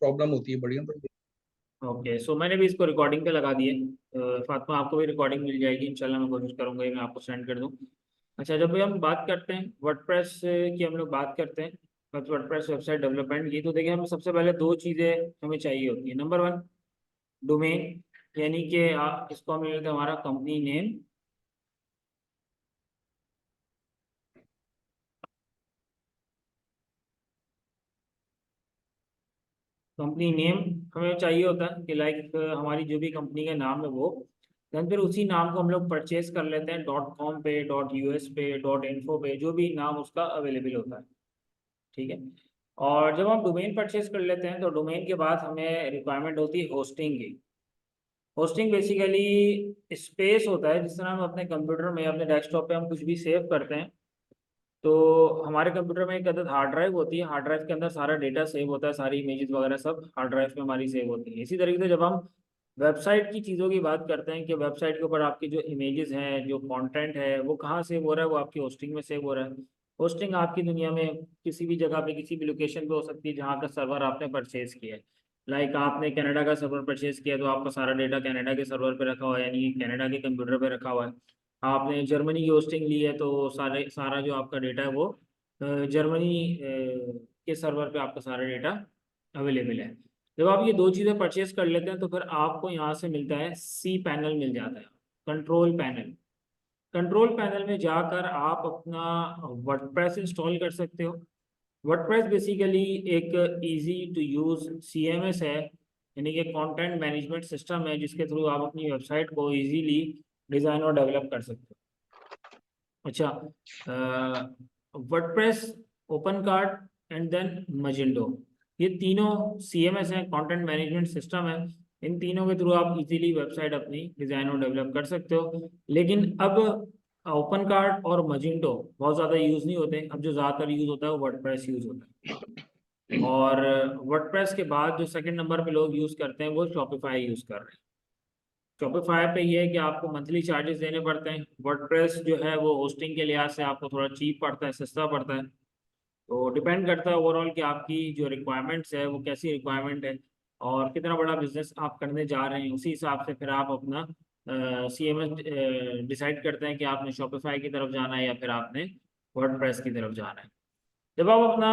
Problem होती है बढ़िया। ओके, सो मैंने भी इसको रिकॉर्डिंग पे लगा दिए। फातिमा, आपको भी रिकॉर्डिंग मिल जाएगी इंशाल्लाह, मैं कोशिश करूंगा ये मैं आपको सेंड कर दूं। अच्छा, जब भी हम बात करते हैं वर्डप्रेस की, हम लोग बात करते हैं वर्डप्रेस वेबसाइट डेवलपमेंट की, तो देखिए हमें सबसे पहले दो चीज़ें हमें चाहिए होती है। नंबर वन, डोमेन, यानी कि आप इसको हम ले लेते हैं हमारा कंपनी नेम। कंपनी नेम हमें चाहिए होता है कि लाइक हमारी जो भी कंपनी का नाम है वो, देन फिर उसी नाम को हम लोग परचेज कर लेते हैं .com पे, .us पे, .info पे, जो भी नाम उसका अवेलेबल होता है। ठीक है। और जब हम डोमेन परचेज कर लेते हैं तो डोमेन के बाद हमें रिक्वायरमेंट होती है होस्टिंग की। होस्टिंग बेसिकली स्पेस होता है, जिस तरह हम अपने कंप्यूटर में, अपने डेस्कटॉप पे हम कुछ भी सेव करते हैं, तो हमारे कंप्यूटर में एक अदद हार्ड ड्राइव होती है। हार्ड ड्राइव के अंदर सारा डेटा सेव होता है, सारी इमेजेस वगैरह सब हार्ड ड्राइव में हमारी सेव होती है। इसी तरीके से जब हम वेबसाइट की चीज़ों की बात करते हैं कि वेबसाइट के ऊपर आपकी जो इमेजेस हैं, जो कंटेंट है, वो कहाँ सेव हो रहा है, वो आपकी होस्टिंग में सेव हो रहा है। होस्टिंग आपकी दुनिया में किसी भी जगह पे, किसी भी लोकेशन पे हो सकती है जहाँ का सर्वर आपने परचेज किया है। लाइक आपने कनाडा का सर्वर परचेज किया तो आपका सारा डेटा कनाडा के सर्वर पे रखा हुआ है, यानी कि कनाडा के कंप्यूटर पे रखा हुआ है। आपने जर्मनी की होस्टिंग ली है तो सारा जो आपका डेटा है वो जर्मनी के सर्वर पे आपका सारा डेटा अवेलेबल है। जब आप ये दो चीज़ें परचेज कर लेते हैं तो फिर आपको यहाँ से मिलता है सी पैनल मिल जाता है, कंट्रोल पैनल। कंट्रोल पैनल में जाकर आप अपना वर्डप्रेस इंस्टॉल कर सकते हो। वर्डप्रेस बेसिकली एक इजी टू यूज CMS है, यानी कि कंटेंट मैनेजमेंट सिस्टम है, जिसके थ्रू आप अपनी वेबसाइट को इजीली डिज़ाइन और डेवलप कर सकते हो। अच्छा, WordPress, OpenCart and then Magento, ये तीनों CMS हैं, कंटेंट मैनेजमेंट सिस्टम है। इन तीनों के थ्रू आप इजीली वेबसाइट अपनी डिज़ाइन और डेवलप कर सकते हो। लेकिन अब ओपन कार्ड और मजिंडो बहुत ज़्यादा यूज़ नहीं होते। अब जो ज़्यादातर यूज़ होता है वो वर्डप्रेस यूज़ होता है। और वर्डप्रेस के बाद जो सेकंड नंबर पे लोग यूज़ करते हैं वो शॉपिफाई यूज़ कर रहे हैं। शॉपिफाई पे ये है कि आपको मंथली चार्जेस देने पड़ते हैं। वर्डप्रेस जो है वो होस्टिंग के लिहाज से आपको थोड़ा चीप पड़ता है, सस्ता पड़ता है। तो डिपेंड करता है ओवरऑल कि आपकी जो रिक्वायरमेंट्स है वो कैसी रिक्वायरमेंट है और कितना बड़ा बिजनेस आप करने जा रहे हैं। उसी हिसाब से फिर आप अपना CMS डिसाइड करते हैं कि आपने शॉपिफाई की तरफ जाना है या फिर आपने वर्डप्रेस की तरफ जाना है। जब आप अपना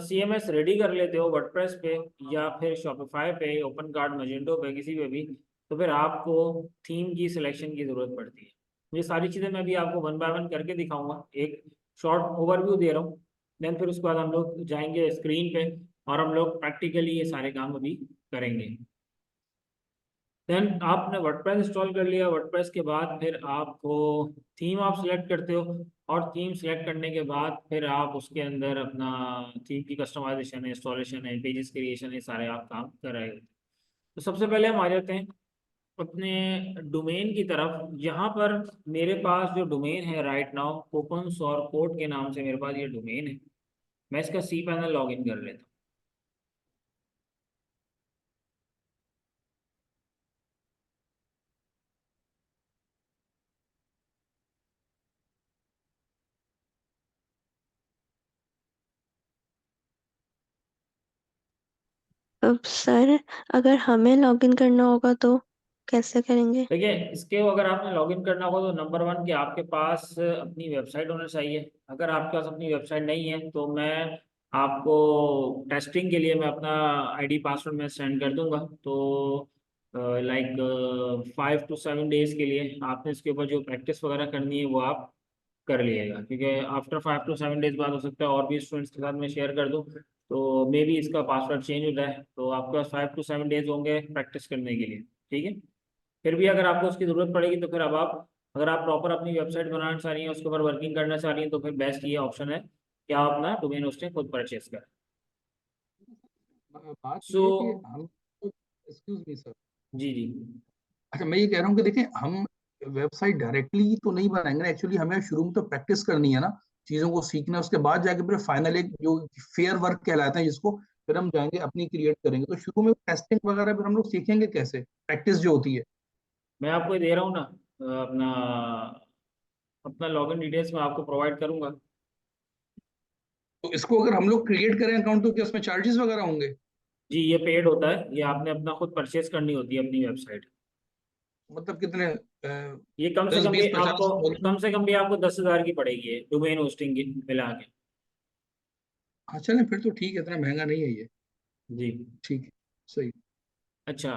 CMS रेडी कर लेते हो वर्डप्रेस पे या फिर शॉपिफाई पे, ओपन कार्ड, मजेंटो पे, किसी पे भी, तो फिर आपको थीम की सिलेक्शन की ज़रूरत पड़ती है। ये सारी चीज़ें मैं भी आपको वन बाय वन करके दिखाऊंगा, एक शॉर्ट ओवरव्यू दे रहा हूँ। देन फिर उसके बाद हम लोग जाएंगे स्क्रीन पे और हम लोग प्रैक्टिकली ये सारे काम अभी करेंगे। देन आपने वर्डप्रेस इंस्टॉल कर लिया। वर्डप्रेस के बाद फिर आपको थीम आप सिलेक्ट करते हो, और थीम सिलेक्ट करने के बाद फिर आप उसके अंदर अपना थीम की कस्टमाइजेशन है, इंस्टॉलेशन है, पेजेस क्रिएशन है, सारे आप काम कर रहे होते हैं। तो सबसे पहले हम आ जाते हैं अपने डोमेन की तरफ। यहाँ पर मेरे पास जो डोमेन है राइट नाउ, कोपन्स और कोड के नाम से मेरे पास ये डोमेन है। मैं इसका सी पैनल लॉग इन कर लेता हूँ। अब सर, अगर हमें लॉगिन करना होगा तो कैसे करेंगे? देखिए, इसके अगर आपने लॉगिन करना होगा तो नंबर वन कि आपके पास अपनी वेबसाइट होना चाहिए। अगर आपके पास अपनी वेबसाइट नहीं है तो मैं आपको टेस्टिंग के लिए मैं अपना ID पासवर्ड मैं सेंड कर दूंगा। तो लाइक 5 to 7 डेज के लिए आपने इसके ऊपर जो प्रैक्टिस वगैरह करनी है वो आप कर लिएगा, क्योंकि आफ्टर 5 to 7 डेज बाद हो सकता है और भी स्टूडेंट्स के साथ मैं शेयर कर दूँ, तो मे बी इसका पासवर्ड चेंज हो जाए। तो आपके पास 5 to 7 डेज होंगे प्रैक्टिस करने के लिए। ठीक है। फिर भी अगर आपको उसकी ज़रूरत पड़ेगी तो फिर अब आप, अगर आप प्रॉपर अपनी वेबसाइट बनाना चाह रही हैं, उसके ऊपर वर्किंग करना चाह रही हैं, तो फिर बेस्ट ये ऑप्शन है कि आप अपना डोमेन होस्टिंग खुद परचेज करें। बात सो ये है कि हम, एक्सक्यूज मी सर, जी जी। अच्छा मैं ये कह रहा हूँ कि देखिए हम वेबसाइट डायरेक्टली तो नहीं बनाएंगे ना, एक्चुअली हमें शुरू में तो प्रैक्टिस करनी है ना, चीज़ों को सीखना है, उसके बाद जाके फिर फाइनल एक जो फेयर वर्क कहलाता है जिसको फिर हम जाएंगे अपनी क्रिएट करेंगे। तो शुरू में टेस्टिंग वगैरह फिर हम लोग सीखेंगे कैसे, प्रैक्टिस जो होती है। मैं आपको ये दे रहा हूँ ना, अपना अपना लॉगिन डिटेल्स मैं आपको प्रोवाइड करूंगा। तो इसको अगर हम लोग क्रिएट करें अकाउंट तो क्या उसमें चार्जेस वगैरह होंगे? जी ये पेड होता है, ये आपने अपना खुद परचेज करनी होती है अपनी वेबसाइट। मतलब कितने ये कम से 10 कम भी 20 50 आपको, और? कम से कम भी आपको 10,000 की पड़ेगी ये डोमेन होस्टिंग की मिला के। हाँ चलें, फिर तो ठीक है, इतना महंगा नहीं है ये। जी। ठीक है, सही। अच्छा,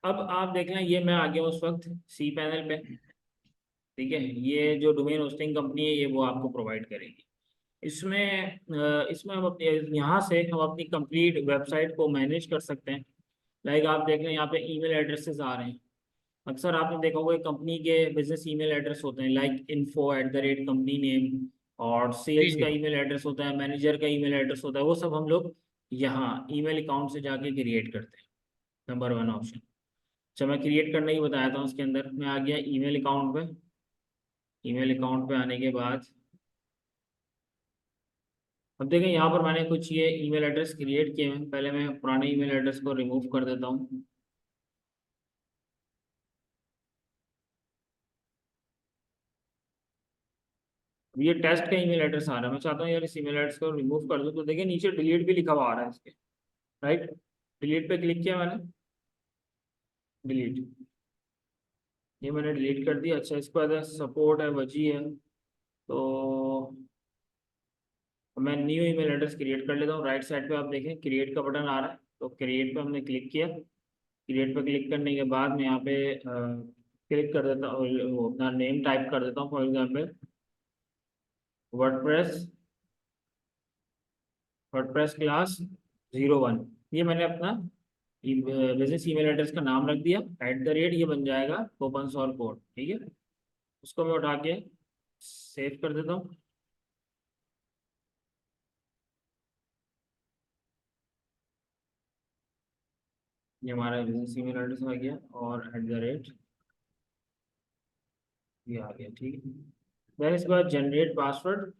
अब आप देख लें, ये मैं आ गया उस वक्त सी पैनल पे। ठीक है, ये जो डोमेन होस्टिंग कंपनी है ये वो आपको प्रोवाइड करेगी। इसमें हम अपने यहाँ से हम अपनी कंप्लीट वेबसाइट को मैनेज कर सकते हैं। लाइक आप देख लें यहाँ पे ईमेल एड्रेसेस आ रहे हैं। अक्सर आपने देखा होगा कंपनी के बिजनेस ईमेल एड्रेस होते हैं, लाइक info@कंपनी नेम, और जी सेल्स जी। का ईमेल एड्रेस होता है, मैनेजर का ईमेल एड्रेस होता है, वो सब हम लोग यहाँ ईमेल अकाउंट से जाके क्रिएट करते हैं। Number 1 option. अच्छा, मैं क्रिएट करना ही बताया था, उसके अंदर मैं आ गया ईमेल अकाउंट पे। ईमेल अकाउंट पे आने के बाद अब देखें यहाँ पर मैंने कुछ ये ईमेल एड्रेस क्रिएट किए हैं। पहले मैं पुराने ईमेल एड्रेस को रिमूव कर देता हूँ। अब ये टेस्ट का ईमेल एड्रेस आ रहा है, मैं चाहता हूँ यार इस ईमेल एड्रेस को रिमूव कर दूँ। तो देखिए नीचे डिलीट भी लिखा हुआ आ रहा है इसके, राइट। डिलीट पे क्लिक किया मैंने, डिलीट, ये मैंने डिलीट कर दिया। अच्छा, इसके बाद सपोर्ट है, वजी है, तो मैं न्यू ईमेल एड्रेस क्रिएट कर लेता हूँ। राइट साइड पे आप देखें क्रिएट का बटन आ रहा है, तो क्रिएट पे हमने क्लिक किया। क्रिएट पे क्लिक करने के बाद मैं यहाँ पे क्लिक कर देता हूँ, वो अपना नेम टाइप कर देता हूँ, for example WordPress, WordPress class 01। ये मैंने अपना बिजनेस ईमेल एड्रेस का नाम रख दिया। @ ये बन जाएगा ओपन सोर्स कोड, ठीक है। उसको मैं उठा के सेव कर देता हूँ। ये हमारा बिजनेस ईमेल एड्रेस आ गया, और @ ये आ गया, ठीक है। देन इसके बाद जनरेट पासवर्ड,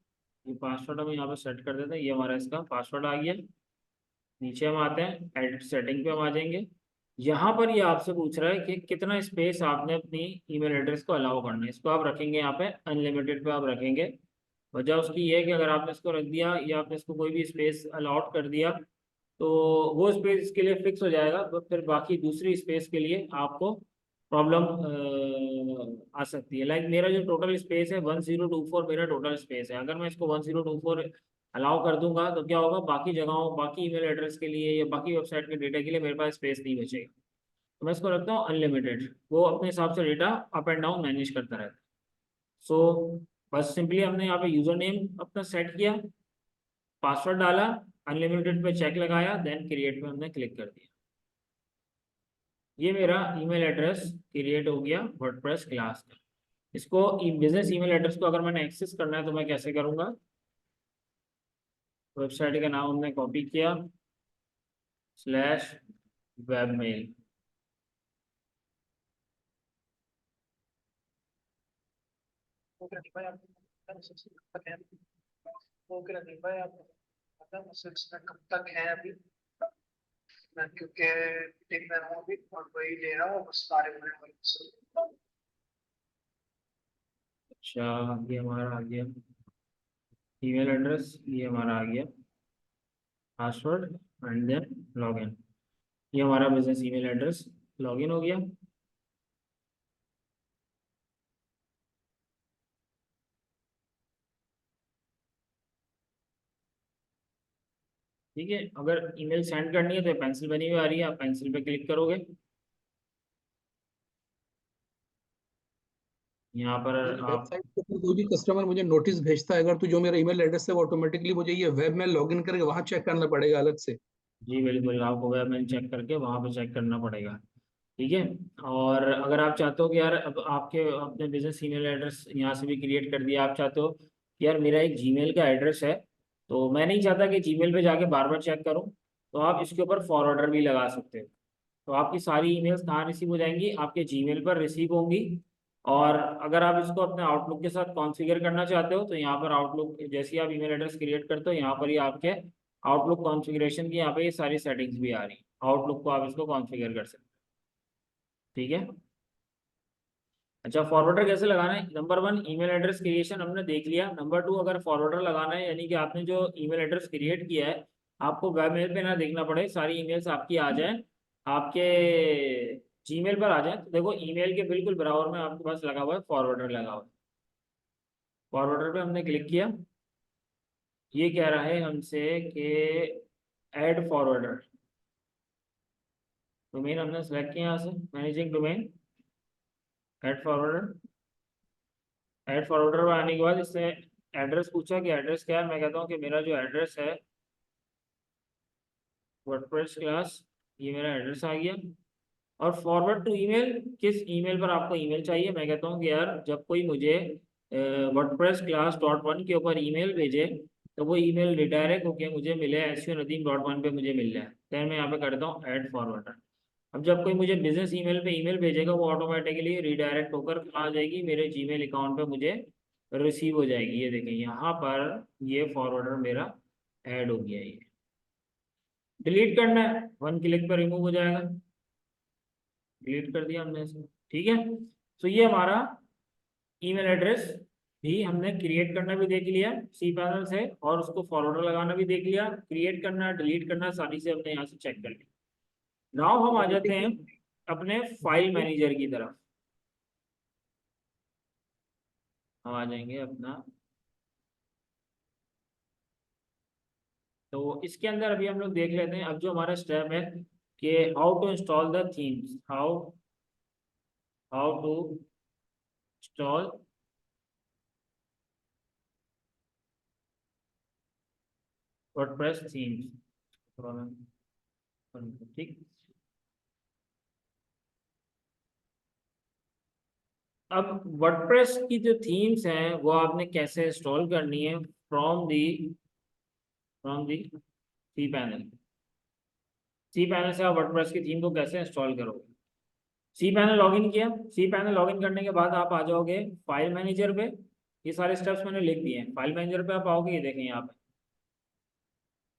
ये पासवर्ड हम यहाँ पे सेट कर देते हैं। ये हमारा इसका पासवर्ड आ गया। नीचे हम आते हैं, एडिट सेटिंग पे हम आ जाएंगे। यहाँ पर ये आपसे पूछ रहा है कि कितना स्पेस आपने अपनी ईमेल एड्रेस को अलाउ करना है। इसको आप रखेंगे यहाँ पे अनलिमिटेड पे आप रखेंगे। वजह उसकी ये है कि अगर आपने इसको रख दिया या आपने इसको कोई भी स्पेस अलाउट कर दिया, तो वो स्पेस इसके लिए फिक्स हो जाएगा, तो फिर बाकी दूसरी स्पेस के लिए आपको प्रॉब्लम आ सकती है। लाइक मेरा जो टोटल स्पेस है 1024 मेरा टोटल स्पेस है। अगर मैं इसको 1024 अलाउ कर दूंगा तो क्या होगा, बाकी जगहों, बाकी ईमेल एड्रेस के लिए या बाकी वेबसाइट के डेटा के लिए मेरे पास स्पेस नहीं बचेगा। तो मैं इसको रखता हूँ अनलिमिटेड, वो अपने हिसाब से data up and down manage करता रहता है। सो बस सिंपली हमने यहाँ पे यूजर नेम अपना सेट किया, पासवर्ड डाला, अनलिमिटेड पे चेक लगाया, देन क्रिएट पे हमने क्लिक कर दिया। ये मेरा ईमेल एड्रेस क्रिएट हो गया वर्डप्रेस क्लास का। इसको बिजनेस ईमेल एड्रेस को अगर मैंने एक्सेस करना है तो मैं कैसे करूँगा। वेबसाइट का नाम हमने कॉपी किया, /webmail। कब तक है अभी? मैं क्योंकि मीटिंग में हूँ अभी और वही ले रहा हूँ बस सारे में। अच्छा, ये हमारा आ गया ईमेल एड्रेस, ये हमारा आ गया पासवर्ड, एंड देन लॉगिन। ये हमारा बिजनेस ईमेल एड्रेस लॉगिन हो गया। ठीक है, अगर ईमेल सेंड करनी है तो पेंसिल बनी हुई आ रही है, आप पेंसिल पे क्लिक करोगे। यहाँ पर मेरी आप, वेबसाइट पे कोई भी कस्टमर मुझे नोटिस भेजता है अगर, तो जो मेरा ईमेल एड्रेस है वो ऑटोमेटिकली मुझे ये वेब में लॉगिन करके वहां चेक करना पड़ेगा अलग से? जी बिल्कुल, आपको वेब में चेक करके वहाँ पे चेक करना पड़ेगा। ठीक है, और अगर आप चाहते हो कि यार अब आपके अपने बिजनेस ईमेल एड्रेस यहाँ से भी क्रिएट कर दिया, आप चाहते हो कि यार मेरा एक जीमेल का एड्रेस है, तो मैं नहीं चाहता कि जीमेल पे जाके बार बार चेक करूँ, तो आप इसके ऊपर फॉरवर्डर भी लगा सकते हो। तो आपकी सारी ईमेल्स कहाँ रिसीव हो जाएंगी, आपके जीमेल पर रिसीव होंगी। और अगर आप इसको अपने आउटलुक के साथ कॉन्फ़िगर करना चाहते हो तो यहाँ पर आउटलुक, जैसे ही आप ईमेल एड्रेस क्रिएट करते हो यहाँ पर ही आपके आउटलुक कॉन्फ़िगरेशन की यहाँ पे ये सारी सेटिंग्स भी आ रही हैं। आउटलुक को आप इसको कॉन्फ़िगर कर सकते हो, ठीक है। अच्छा, फॉरवर्डर कैसे लगाना है। नंबर 1 ईमेल एड्रेस क्रिएशन हमने देख लिया। नंबर 2, अगर फॉरवर्डर लगाना है, यानी कि आपने जो ईमेल एड्रेस क्रिएट किया है आपको वेब मेल पे ना देखना पड़े, सारी ईमेल्स आपकी आ जाए, आपके जीमेल पर आ जाए। तो देखो ईमेल के बिल्कुल बराबर में आपके पास लगा हुआ है फॉरवर्डर लगा हुआ है। फॉरवर्डर पे हमने क्लिक किया, ये कह रहा है हमसे कि ऐड फॉरवर्डर। डोमेन हमने सेलेक्ट किया यहाँ से, managing domain, add forwarder. Add forwarder पर आने के बाद इससे एड्रेस पूछा कि एड्रेस क्या है। मैं कहता हूँ कि मेरा जो एड्रेस है वर्डप्रेस क्लास, ये मेरा एड्रेस आ गया। और फॉरवर्ड टू ईमेल, किस ईमेल पर आपको ईमेल चाहिए। मैं कहता हूँ कि यार जब कोई मुझे वर्डप्रेस क्लास .1 के ऊपर ईमेल भेजे तो वो ईमेल रिडायरेक्ट होके मुझे मिले SUNadeem.1 पे मुझे मिल जाए। तो मैं यहाँ पे करता हूँ ऐड फॉरवर्डर। अब जब कोई मुझे बिजनेस ईमेल पे ईमेल भेजेगा वो ऑटोमेटिकली रिडायरेक्ट होकर आ जाएगी मेरे जीमेल अकाउंट पे, मुझे रिसीव हो जाएगी। ये देखें यहाँ पर ये फॉरवर्डर मेरा ऐड हो गया। ये डिलीट करना है, 1 क्लिक पर रिमूव हो जाएगा। डिलीट कर दिया हमने इसको, ठीक है। तो ये हमारा ईमेल एड्रेस भी हमने क्रिएट करना भी देख लिया cPanel से, और उसको फॉरवर्डर लगाना भी देख लिया। क्रिएट करना, डिलीट करना, सारी से हमने यहाँ से चेक कर लिया। नाउ हम आ जाते हैं अपने फाइल मैनेजर की तरफ। हम आ जाएंगे अपना, तो इसके अंदर अभी हम लोग देख लेते हैं। अब जो हमारा स्टेप है कि how to install the themes, how to install WordPress themes, ठीक। अब वर्डप्रेस की जो थीम्स हैं वो आपने कैसे इंस्टॉल करनी है फ्रॉम दी cPanel। cPanel से आप वर्डप्रेस की थीम को कैसे इंस्टॉल करोगे। cPanel लॉगिन किया, cPanel लॉगिन करने के बाद आप आ जाओगे फाइल मैनेजर पे। ये सारे स्टेप्स मैंने लिख दिए हैं। फाइल मैनेजर पे आप आओगे, ये देखें यहाँ पे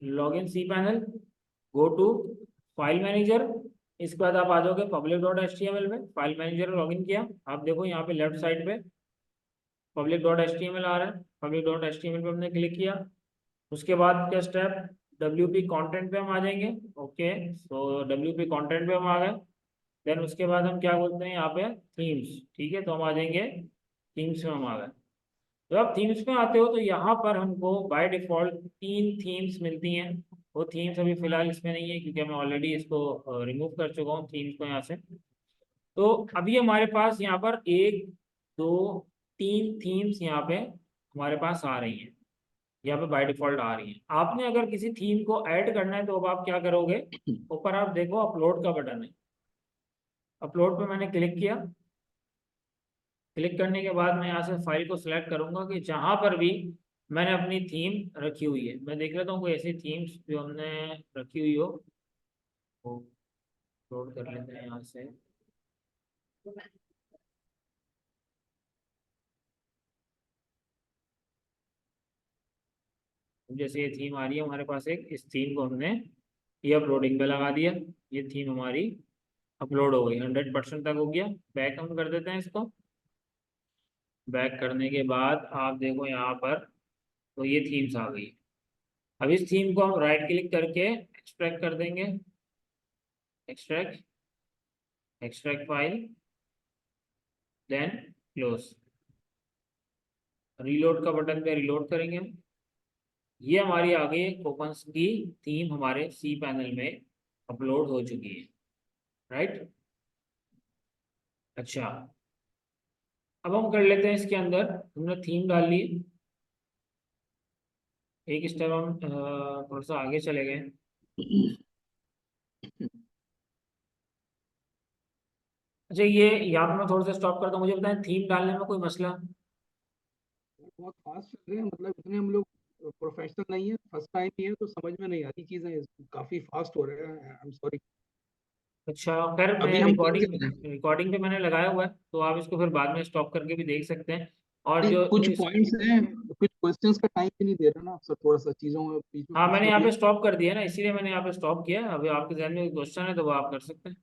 login cPanel, go to file manager. इसके बाद आप आ जाओगे public.html में। फाइल मैनेजर लॉगिन किया, आप देखो यहाँ पे लेफ्ट साइड पे public.html आ रहा है। public.html पे हमने क्लिक किया। उसके बाद क्या स्टेप, WP कंटेंट पे हम आ जाएंगे। ओके, सो WP कंटेंट पे हम आ गए। देन उसके बाद हम क्या बोलते हैं यहाँ पे थीम्स, ठीक है। तो हम आ जाएंगे थीम्स में, हम आ गए। तो अब थीम्स में आते हो तो यहाँ पर हमको बाय डिफॉल्ट 3 थीम्स मिलती हैं। वो थीम्स अभी फिलहाल इसमें नहीं है क्योंकि मैं ऑलरेडी इसको रिमूव कर चुका हूँ थीम्स को यहाँ से। तो अभी हमारे पास यहाँ पर 1 2 3 थीम्स यहाँ पे हमारे पास आ रही हैं, यहाँ पे बाय डिफॉल्ट आ रही हैं। आपने अगर किसी थीम को ऐड करना है तो अब आप क्या करोगे, ऊपर आप देखो अपलोड का बटन है। अपलोड पे मैंने क्लिक किया। क्लिक करने के बाद मैं यहाँ से फाइल को सिलेक्ट करूंगा कि जहाँ पर भी मैंने अपनी थीम रखी हुई है। मैं देख लेता हूँ कोई ऐसी थीम्स जो हमने रखी हुई हो, वो अपलोड कर लेते हैं यहाँ से। जैसे ये थीम आ रही है हमारे पास एक, इस थीम को हमने ये अपलोडिंग पे लगा दिया। ये थीम हमारी अपलोड हो गई, 100% तक हो गया। बैक हम कर देते हैं इसको। बैक करने के बाद आप देखो यहाँ पर तो ये थीम्स आ गई। अब इस थीम को हम राइट क्लिक करके एक्सट्रैक्ट कर देंगे। Extract file, then close. Reload का बटन पे रीलोड करेंगे। ये हमारी आ गई कोपन्स की थीम हमारे cPanel में अपलोड हो चुकी है, राइट। अच्छा, अब हम कर लेते हैं इसके अंदर, हमने थीम डाल ली। एक स्टेप हम थोड़ा सा आगे चले गए। अच्छा, ये यहाँ पे मैं थोड़ा सा स्टॉप करता हूँ। मुझे बताएं थीम डालने में कोई मसला। बहुत फास्ट चल रहे हैं, मतलब इतने हम लोग प्रोफेशनल नहीं है, फर्स्ट टाइम ही है तो समझ में नहीं आती चीजें, काफी फास्ट हो रहे हैं। I am sorry. अच्छा खैर, मैं अभी हम कहाँ से रिकॉर्डिंग बताएं? रिकॉर्डिंग पे मैंने लगाया हुआ है तो आप इसको फिर बाद में स्टॉप करके भी देख सकते हैं। और नहीं, जो कुछ इस, पॉइंट्स हैं, कुछ क्वेश्चंस का टाइम भी नहीं दे रहा ना सर, थोड़ा सा चीजों में बीच में हाँ पूछ मैंने लो यहाँ पे प्लीज। स्टॉप कर दिया ना, इसीलिए मैंने यहाँ पे स्टॉप किया। अभी आपके जहन में क्वेश्चन है तो वो आप कर सकते हैं।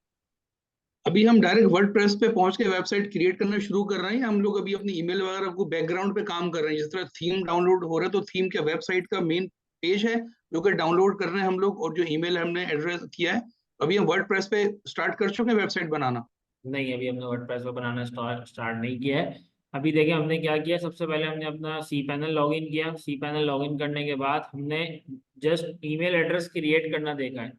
अभी हम डायरेक्ट वर्डप्रेस पे पहुंच के वेबसाइट क्रिएट करना शुरू कर रहे हैं, या हम लोग अभी अपनी ईमेल वगैरह को बैकग्राउंड पे काम कर रहे हैं? जिस तरह थीम डाउनलोड हो रहा है तो थीम क्या वेबसाइट का मेन पेज है जो कि डाउनलोड कर रहे हैं हम लोग, और जो ईमेल हमने एड्रेस किया है। अभी हम वर्डप्रेस पे स्टार्ट कर चुके हैं वेबसाइट बनाना। नहीं, अभी हमने वर्डप्रेस पे बनाना स्टार्ट नहीं किया है। अभी देखिए हमने क्या किया, सबसे पहले हमने अपना सी पैनल लॉगिन किया। सी पैनल लॉगिन करने के बाद हमने जस्ट ईमेल एड्रेस क्रिएट करना देखा है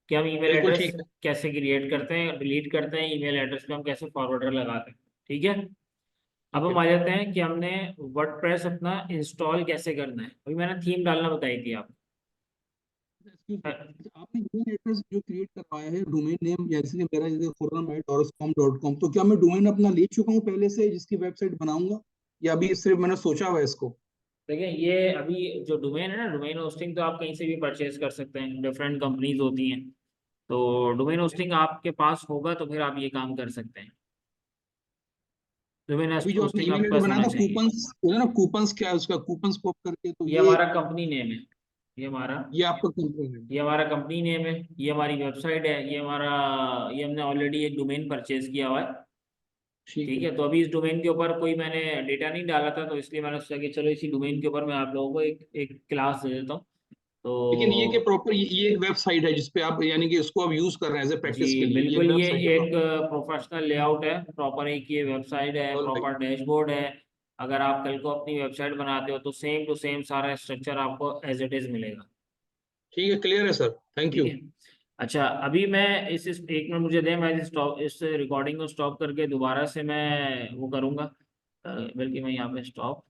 कि हम ईमेल बिल्कुल एड्रेस ठीक है। कैसे क्रिएट करते हैं, डिलीट करते हैं, ईमेल एड्रेस पे हम कैसे फॉरवर्डर लगाते हैं। ठीक है, अब ठीक हम है। आ जाते हैं कि हमने वर्डप्रेस अपना इंस्टॉल कैसे करना है। अभी मैंने थीम डालना बताई थी आपको। Excuse me, अच्छा, आपने ईमेल एड्रेस जो क्रिएट करवाया है, डोमेन नेम, जैसे कि मेरा जैसे forum@orascom.com, तो क्या मैं डोमेन अपना ले चुका हूँ पहले से जिसकी वेबसाइट बनाऊंगा, या अभी सिर्फ मैंने सोचा हुआ है इसको? देखिए ये अभी जो डोमेन है ना, डोमेन होस्टिंग तो आप कहीं से भी परचेज कर सकते हैं, डिफरेंट कंपनीज होती हैं। तो डोमेन होस्टिंग आपके पास होगा तो फिर आप ये काम कर सकते हैं। डोमेन अभी जो आपने होस्टिंग ईमेल आपके एड्रेस पास बनाया होना था, चाहिए। कूपन्स क्या है उसका, कूपन्स पॉप करके, तो ये ये हमारा कंपनी नेम है। ये हमारा ये आपका कंपनी है? ये हमारा कंपनी नेम है। ये हमारी वेबसाइट है। ये हमने ऑलरेडी एक डोमेन परचेज किया हुआ है। ठीक ठीक है। है, तो अभी इस डोमेन के ऊपर कोई मैंने डेटा नहीं डाला था, तो इसलिए मैंने सोचा कि चलो इसी डोमेन के ऊपर मैं आप लोगों को एक क्लास दे देता हूँ। लेकिन ये कि तो प्रॉपर ये एक वेबसाइट है जिसपे आप, यानी कि इसको आप यूज कर रहे हैं एज ए जी प्रैक्टिस के लिए, ये एक बिल्कुल, ये वेबसाइट है एक प्रॉपर? प्रोफेशनल लेआउट है, प्रॉपर एक ये वेबसाइट है, ऑल राइट। प्रॉपर डैशबोर्ड है। अगर आप कल को अपनी वेबसाइट बनाते हो तो सेम टू सेम सारा स्ट्रक्चर आपको एज इट इज मिलेगा। ठीक है, क्लियर है सर, थैंक ठीक यू। है। अच्छा, अभी मैं इस एक मिनट मुझे दें, मैं इस रिकॉर्डिंग को स्टॉप करके दोबारा से मैं वो करूँगा। बल्कि मैं यहाँ पे स्टॉप,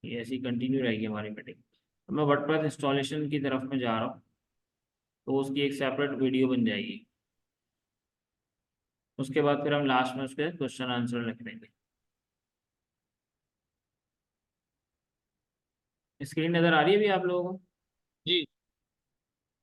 ये ऐसी कंटिन्यू रहेगी हमारी मीटिंग। तो मैं वर्डप्रेस इंस्टॉलेशन की तरफ में जा रहा हूँ, तो उसकी एक सेपरेट वीडियो बन जाएगी। उसके बाद फिर हम लास्ट में उसके क्वेश्चन आंसर लिख देंगे। स्क्रीन नज़र आ रही है अभी आप लोगों को? जी।